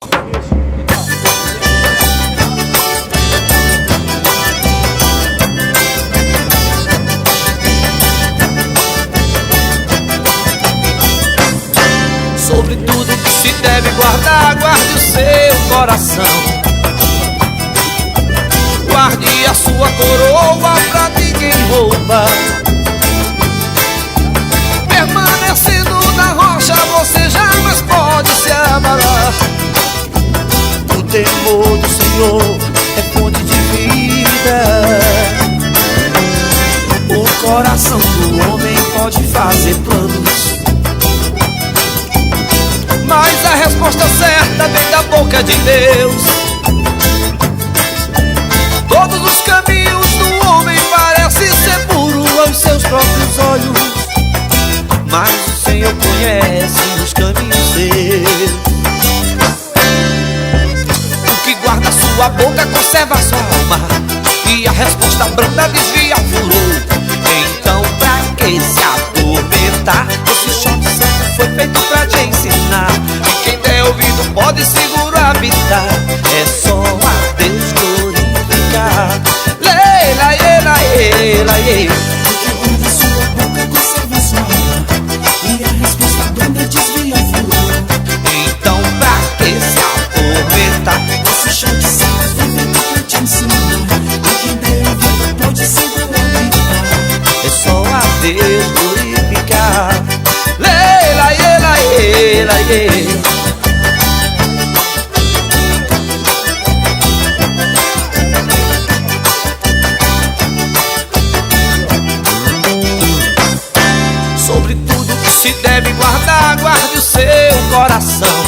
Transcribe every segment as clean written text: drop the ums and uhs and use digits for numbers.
Sobre tudo que se deve guardar, guarde o seu coração. Guarde a sua coroa pra ninguém roubar. Permanecendo na rocha, você jamais pode se abalar. O temor do Senhor é fonte de vida. O coração do homem pode fazer planos, mas a resposta certa vem da boca de Deus. Todos os caminhos do homem parecem ser puros aos seus próprios olhos, mas o Senhor conhece os caminhos dele. O que guarda sua boca conserva sua alma, e a resposta branda desvia o furor. Então pra que se atormentar? Esse choque santo foi feito pra te ensinar. E quem der ouvido pode segurar a vida. É só a Deus glorificar. Leila, ela, ela, ela. O que guarda sua boca conserva sua alma, e a resposta branda desvia o furor. Então pra que se atormentar? Esse choque santo foi feito pra te ensinar. E quem der ouvido pode segurar a vida. É só a Deus glorificar. Leila, ela, ela, ela. Sobre tudo que se deve guardar, guarde o seu coração.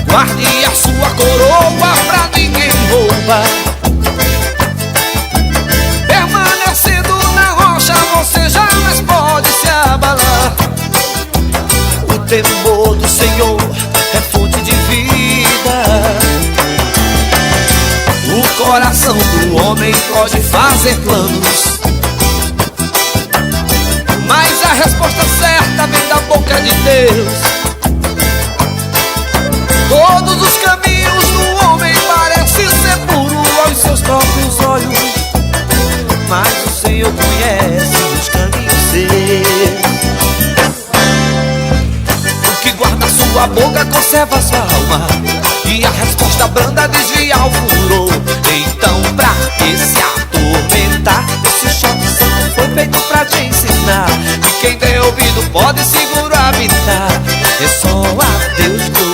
Guarde a sua coroa pra ninguém roubar. Permanecendo na rocha, você jamais pode se abalar. O temor do Senhor é fonte de vida. O coração do homem pode fazer planos, mas a resposta certa vem da boca de Deus. Todos os caminhos do homem parecem ser puros aos seus próprios olhos, mas o Senhor conhece os caminhos dele. O que guarda sua boca conserva sua alma, e a resposta branda desvia o furor. Então pra que se atormentar? Esse choque santo foi feito pra te ensinar. E quem der ouvido pode segurar a vida. É só a Deus glorificar.